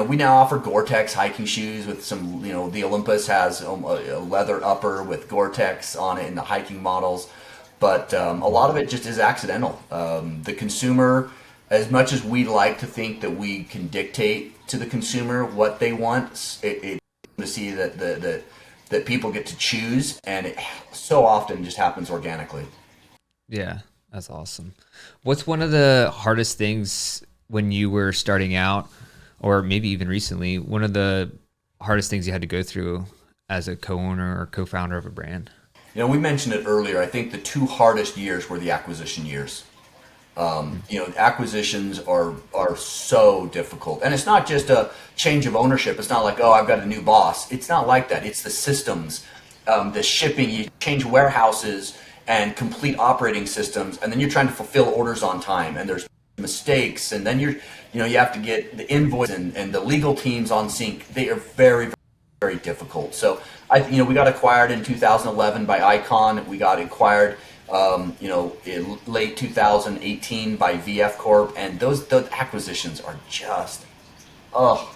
we now offer Gore-Tex hiking shoes with some, the Olympus has a leather upper with Gore-Tex on it in the hiking models. But a lot of it just is accidental. The consumer, as much as we like to think that we can dictate to the consumer what they want, it to see that people get to choose, and it so often just happens organically. Yeah, that's awesome. What's one of the hardest things when you were starting out, or maybe even recently, one of the hardest things you had to go through as a co-owner or co-founder of a brand? We mentioned it earlier. I think the two hardest years were the acquisition years. Acquisitions are so difficult. And it's not just a change of ownership. It's not like, oh, I've got a new boss. It's not like that. It's the systems, the shipping. You change warehouses and complete operating systems, and then you're trying to fulfill orders on time, and there's mistakes, and then you have to get the invoice and the legal teams on sync. They are very, very difficult. So we got acquired in 2011 by Icon. We got acquired in late 2018 by VF Corp, and those acquisitions are just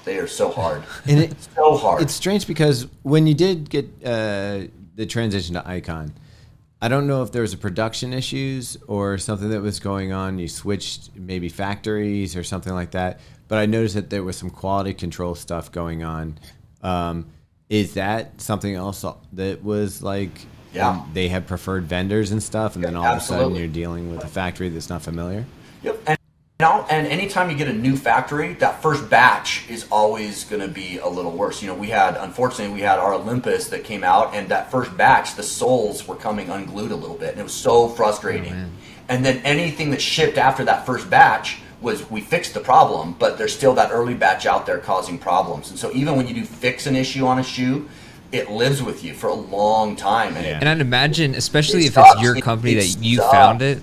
they are so hard. And it's so hard. It's strange because when you did get the transition to Icon, I don't know if there was a production issues or something that was going on. You switched maybe factories or something like that, but I noticed that there was some quality control stuff going on. Is that something else that was like they had preferred vendors and stuff, and then all of a sudden you're dealing with a factory that's not familiar? Yep. And anytime you get a new factory, that first batch is always going to be a little worse. Unfortunately, we had our Olympus that came out, and that first batch, the soles were coming unglued a little bit, and it was so frustrating. And then anything that shipped after that first batch we fixed the problem, but there's still that early batch out there causing problems. And so even when you do fix an issue on a shoe, it lives with you for a long time. And I'd imagine, especially if it's your company that you found it,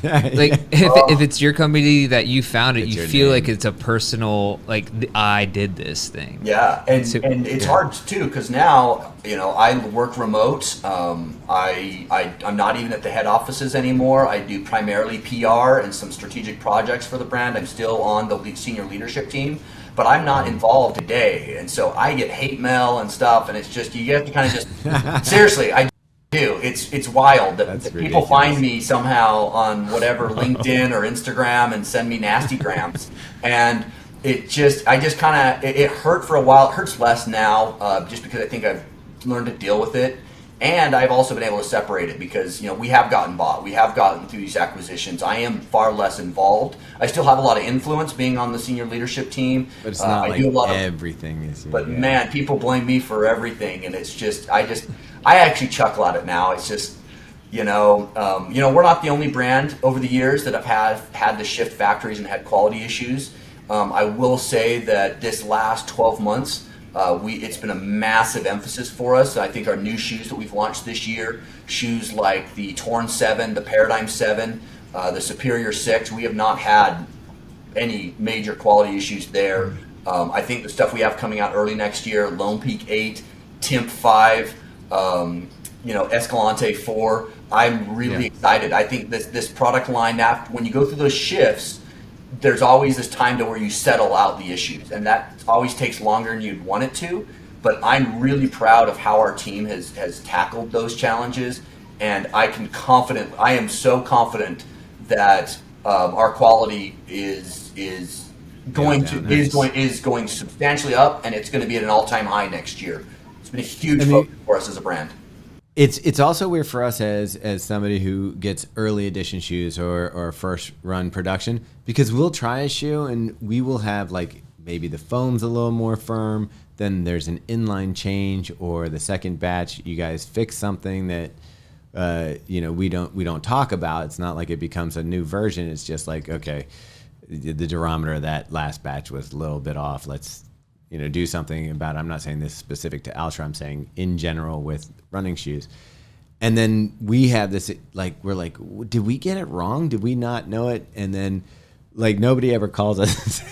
like if it's your company that you found it, you feel like it's a personal, like I did this thing. Yeah, and it's hard too because now I work remote. I'm not even at the head offices anymore. I do primarily PR and some strategic projects for the brand. I'm still on the senior leadership team, but I'm not involved today, and so I get hate mail and stuff, and it's just you have to kind of just seriously. I do. It's wild that people find me somehow on whatever LinkedIn or Instagram and send me nasty grams, and it hurt for a while. It hurts less now, just because I think I've learned to deal with it, and I've also been able to separate it because we have gotten bought, we have gotten through these acquisitions. I am far less involved. I still have a lot of influence being on the senior leadership team, but it's not I like do a lot everything is. But man, people blame me for everything, and it's just I actually chuckle at it now. It's just, we're not the only brand over the years that have had to shift factories and had quality issues. I will say that this last 12 months, It's been a massive emphasis for us. I think our new shoes that we've launched this year, shoes like the Torn 7, the Paradigm 7, the Superior 6, we have not had any major quality issues there. I think the stuff we have coming out early next year, Lone Peak 8, Timp 5, Escalante 4, I'm really excited. I think this product line, when you go through those shifts, there's always this time to where you settle out the issues, and that always takes longer than you'd want it to. But I'm really proud of how our team has tackled those challenges, and I am so confident that our quality is going substantially up, and it's going to be at an all-time high next year. It's been a huge focus for us as a brand. It's also weird for us as somebody who gets early edition shoes or first run production, because we'll try a shoe and we will have like maybe the foam's a little more firm, then there's an inline change, or the second batch you guys fix something that we don't talk about. It's not like it becomes a new version. It's just like, okay, the durometer of that last batch was a little bit off. Let's do something about it. I'm not saying this is specific to Altra. I'm saying in general with running shoes. And then we have this, we're like, did we get it wrong? Did we not know it? And then nobody ever calls us.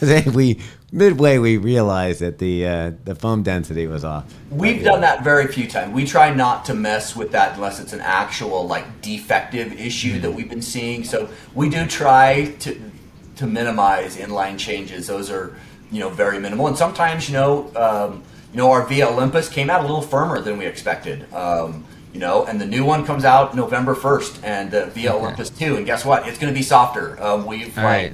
Midway we realized that the foam density was off. We've done that very few times. We try not to mess with that unless it's an actual defective issue that we've been seeing. So we do try to minimize inline changes. Those are very minimal. And sometimes our Via Olympus came out a little firmer than we expected. And the new one comes out November 1st, and the Via Olympus 2, and guess what? It's going to be softer. We've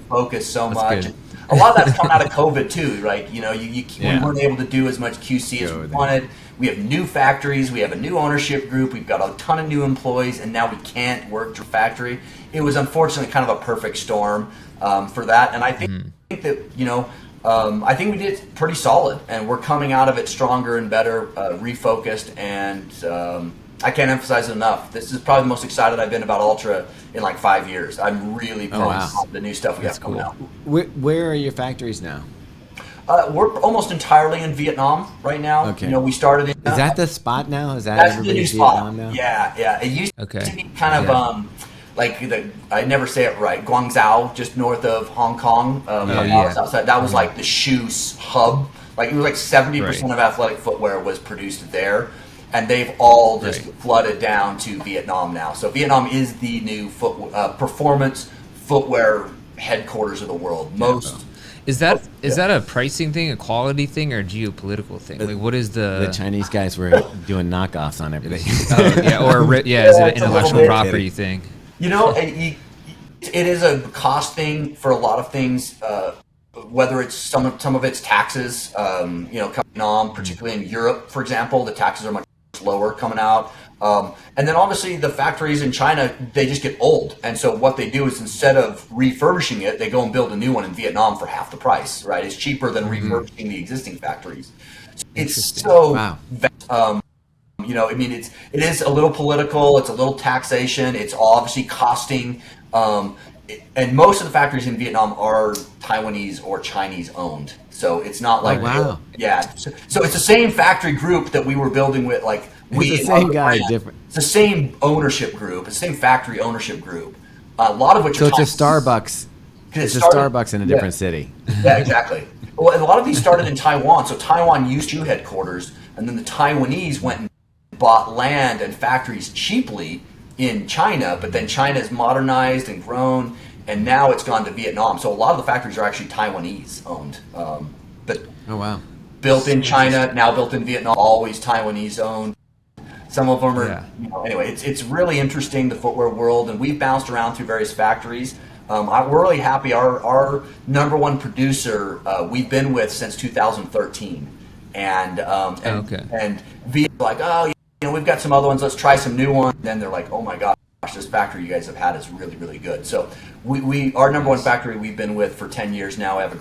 focused so much. A lot of that's coming out of COVID too, right? We weren't able to do as much QC as we wanted. We have new factories. We have a new ownership group. We've got a ton of new employees, and now we can't work to factory. It was unfortunately kind of a perfect storm for that, and I think that I think we did pretty solid, and we're coming out of it stronger and better, refocused, and I can't emphasize it enough. This is probably the most excited I've been about Altra in 5 years. I'm really pumped on the new stuff we have coming out. Where are your factories now? We're almost entirely in Vietnam right now. Okay. We started in... Is that the spot now? Is that that's the new spot now? Yeah. It used to be kind of... I never say it right, Guangzhou, just north of Hong Kong. Outside. That was the shoe hub. It was 70% of athletic footwear was produced there, and they've all just flooded down to Vietnam now. So Vietnam is the new performance footwear headquarters of the world. Is that a pricing thing, a quality thing, or a geopolitical thing? What is the Chinese guys were doing knockoffs on everything? Is it an intellectual property thing? It is a cost thing for a lot of things. Whether it's some of its taxes, coming on, particularly in Europe, for example, the taxes are much lower coming out. And then obviously the factories in China, they just get old. And so what they do is instead of refurbishing it, they go and build a new one in Vietnam for half the price, right? It's cheaper than refurbishing the existing factories. It's so, it is a little political. It's a little taxation. It's obviously costing. And most of the factories in Vietnam are Taiwanese or Chinese owned. So it's not like, So it's the same factory group that we were building with, it's the same guy, different. It's the same ownership group, it's the same factory ownership group. A lot of which so it's a Starbucks. It's a Starbucks in a different city. Yeah, exactly. Well, a lot of these started in Taiwan. So Taiwan used shoe headquarters, and then the Taiwanese went and bought land and factories cheaply in China, but then China's modernized and grown, and now it's gone to Vietnam. So a lot of the factories are actually Taiwanese owned. Built in China, now built in Vietnam, always Taiwanese owned. Some of them are, anyway, it's really interesting, the footwear world, and we've bounced around through various factories. We're really happy. Our number one producer, we've been with since 2013. And Viet's we've got some other ones, let's try some new ones. And then they're like, oh my gosh, this factory you guys have had is really, really good. So our number one factory we've been with for 10 years now. We have a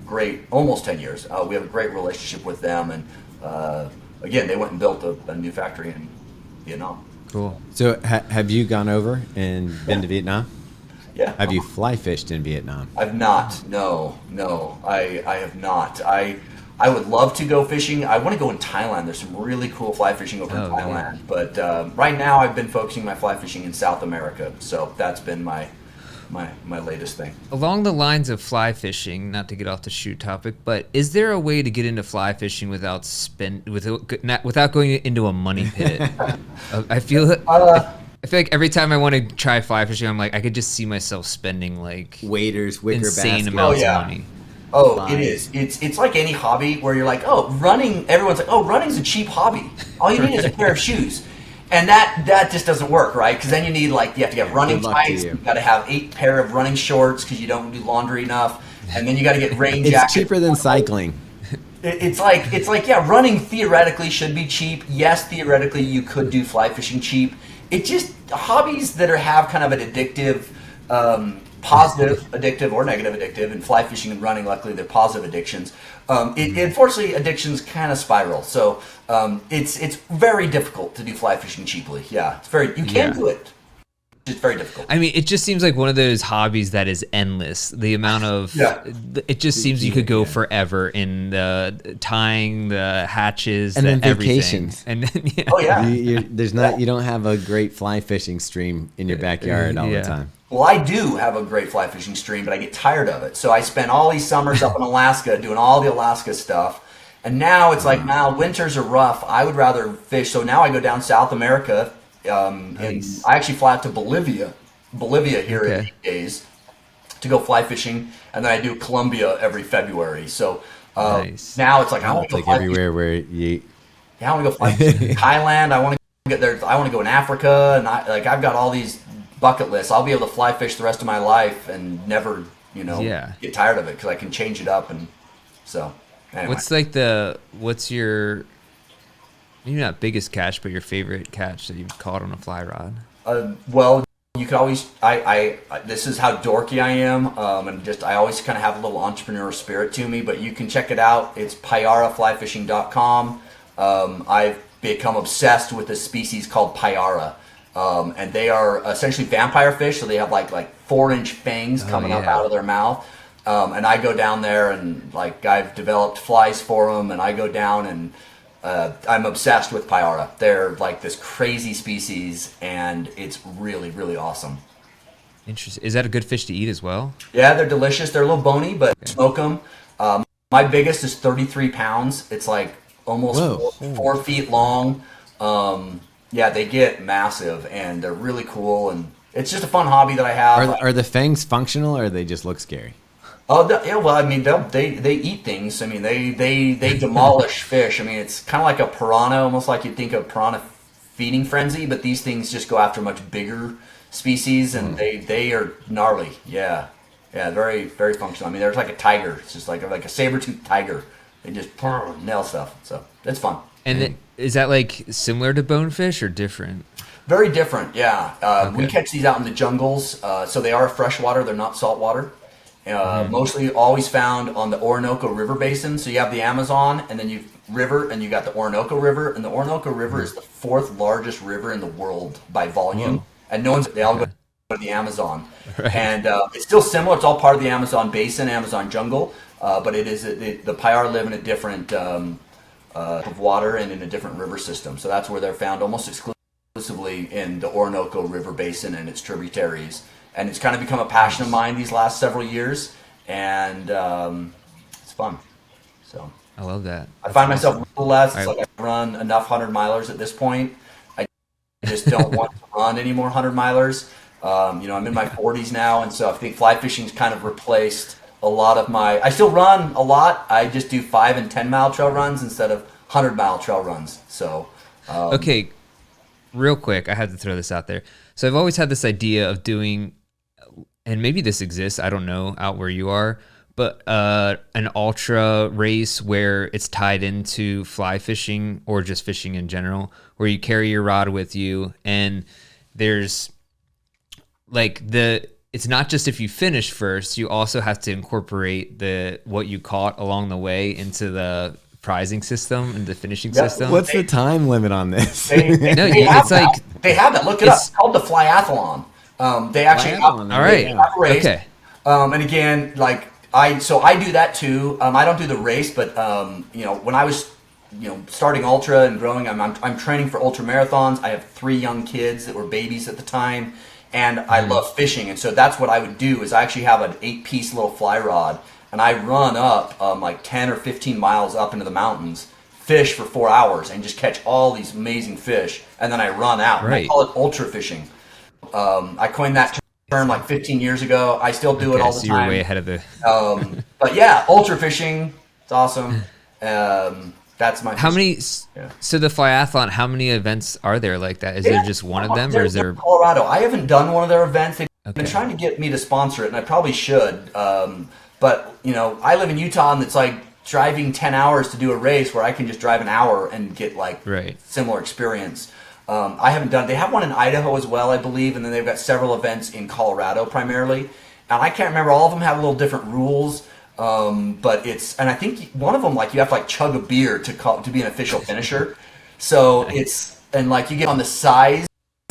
great, almost 10 years. We have a great relationship with them. And again, they went and built a new factory in Vietnam. Cool. So have you gone over and been to Vietnam? Yeah. Have you fly fished in Vietnam? I've not. No, I have not. I would love to go fishing. I want to go in Thailand. There's some really cool fly fishing over in Oh, Thailand. But right now, I've been focusing my fly fishing in South America. So that's been my latest thing. Along the lines of fly fishing, not to get off the shoot topic, but is there a way to get into fly fishing without going into a money pit? I feel like every time I want to try fly fishing, I'm like, I could just see myself spending like Waders, wicker insane baskets. amounts of money. Oh, it is. It's like any hobby where you're like, oh, running. Everyone's like, oh, running's a cheap hobby. All you need is a pair of shoes, and that just doesn't work, right? Because then you have to get running tights. You got to have 8 pair of running shorts because you don't do laundry enough, and then you got to get rain jackets. It's cheaper than cycling. It's like yeah, running theoretically should be cheap. Yes, theoretically you could do fly fishing cheap. It just hobbies that have kind of an addictive. Positive addictive or negative addictive, and fly fishing and running, luckily they're positive addictions. Unfortunately, addictions kind of spiral, so it's very difficult to do fly fishing cheaply. Yeah, you can do it. It's very difficult. I mean, it just seems like one of those hobbies that is endless. The amount of it just seems you could go forever in the tying the hatches and then everything. vacations. And then, Oh yeah, you don't have a great fly fishing stream in your backyard all the time. Well, I do have a great fly fishing stream, but I get tired of it. So I spent all these summers up in Alaska doing all the Alaska stuff. And now it's like, now winters are rough. I would rather fish. So now I go down South America. And I actually fly out to Bolivia here in 8 days to go fly fishing. And then I do Colombia every February. So now it's like, I want to go fly everywhere where you... Yeah, I want to go fly fishing in Thailand. I want to get there. I want to go in Africa. And I've got all these bucket lists. I'll be able to fly fish the rest of my life and never, get tired of it because I can change it up. And so, anyway. What's your, maybe not biggest catch, but your favorite catch that you've caught on a fly rod? Well, you could always, I this is how dorky I am, and I always kind of have a little entrepreneur spirit to me, but you can check it out. It's payaraflyfishing.com. I've become obsessed with a species called Payara. And they are essentially vampire fish, so they have like 4-inch fangs coming up out of their mouth. And I go down there and I've developed flies for them, and I go down and I'm obsessed with Payara. They're like this crazy species, and it's really, really awesome. Interesting. Is that a good fish to eat as well? Yeah, they're delicious. They're a little bony, but smoke them. My biggest is 33 pounds. It's like almost 4 feet long. Yeah, they get massive, and they're really cool, and it's just a fun hobby that I have. Are the fangs functional, or they just look scary? Oh, yeah. Well, I mean, they eat things. I mean, they demolish fish. I mean, it's kind of like a piranha, almost like you'd think of piranha feeding frenzy, but these things just go after much bigger species, and they are gnarly. Yeah, very, very functional. I mean, there's like a tiger. It's just like a saber-toothed tiger. They just nail stuff. So it's fun. And is that like similar to bonefish or different? Very different, yeah. We catch these out in the jungles, so they are freshwater. They're not saltwater. Mostly always found on the Orinoco River basin. So you have the Amazon, and then you got the Orinoco River, and the Orinoco River is the 4th largest river in the world by volume. And they all go to the Amazon. Right. And it's still similar. It's all part of the Amazon basin, Amazon jungle, but it is the Payara live in a different of water and in a different river system. So that's where they're found almost exclusively in the Orinoco River basin and its tributaries. And it's kind of become a passion of mine these last several years, and it's fun. So I love that. I find myself a little less. It's like I run enough 100-milers at this point. I just don't want to run any more 100-milers. I'm in my 40s now, and so I think fly fishing's kind of replaced a lot of I still run a lot. I just do 5 and 10-mile trail runs instead of 100-mile trail runs. So okay, real quick, I had to throw this out there. So I've always had this idea of doing, and maybe this exists, I don't know, out where you are, but an ultra race where it's tied into fly fishing or just fishing in general, where you carry your rod with you, and there's it's not just if you finish first, you also have to incorporate what you caught along the way into the prizing system and the finishing system. What's the time limit on this? They have that. Look it up. It's called the flyathlon. They actually have all right. a race. Okay. And again, I do that too. I don't do the race, but when I was starting Altra and growing, I'm training for ultra marathons. I have 3 young kids that were babies at the time, and I love fishing, and so that's what I would do. Is I actually have an 8-piece little fly rod, and I run up like 10 or 15 miles up into the mountains, fish for 4 hours, and just catch all these amazing fish, and then I run out. Right. I call it ultra fishing. I coined that term like 15 years ago. I still do it all the so time. you're way ahead of the. But yeah, ultra fishing, it's awesome. That's my. How many? Yeah. So the flyathlon, how many events are there like that? Is there just one of them, or is there? Colorado. I haven't done one of their events. They've been Okay. trying to get me to sponsor it, and I probably should. But I live in Utah, and it's like driving 10 hours to do a race where I can just drive an hour and get like Right. similar experience. I haven't done. They have one in Idaho as well, I believe, and then they've got several events in Colorado primarily. And I can't remember. All of them have a little different rules. But and I think one of them, like, you have to like chug a beer to be an official finisher. So and like you get on the size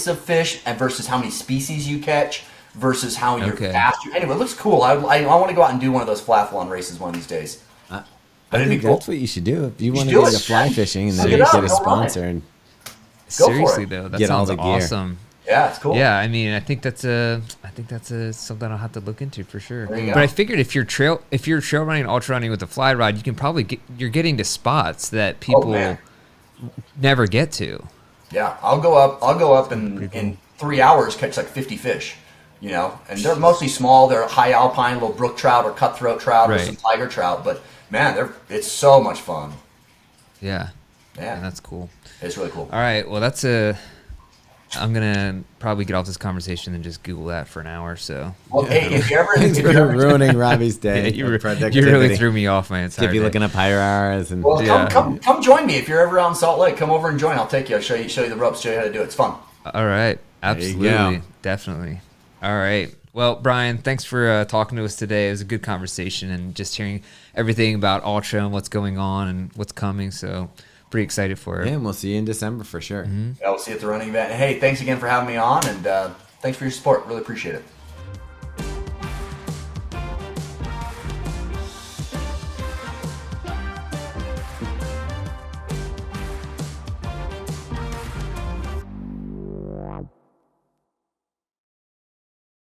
of fish and versus how many species you catch versus how you're fast. Anyway, it looks cool. I want to go out and do one of those flathlon races one of these days. I think that's what you should do if you want to do get it. into fly fishing and then Look it get up, a go run it. sponsor. And Seriously though, that Get all sounds the gear. awesome. Yeah, it's cool. Yeah, I mean, I think that's something I'll have to look into for sure. There you go. But I figured if you're trail running, ultra running with a fly rod, you can probably you're getting to spots that people man. never get to. Yeah, I'll go up and in 3 hours catch like 50 fish, and they're mostly small. They're high alpine, little brook trout or cutthroat trout or Right. some tiger trout. But man, it's so much fun. Yeah, Yeah, that's cool. it's really cool. All right, well I'm gonna probably get off this conversation and just Google that for an hour. So Well, hey, if you ever, thanks for ruining Robbie's day. you of really productivity. threw me off my entire Keep you day. looking up higher hours and well, Yeah. come join me if you're ever out in Salt Lake. Come over and join. I'll take you. I'll show you the ropes. Show you how to do it. It's fun. All right, you absolutely, go. definitely. All right. Well, Brian, thanks for talking to us today. It was a good conversation and just hearing everything about Altra and what's going on and what's coming. So pretty excited for it. yeah, and we'll see you in December for sure. Yeah, we'll see you at the running event. Hey, thanks again for having me on, and thanks for your support. Really appreciate it.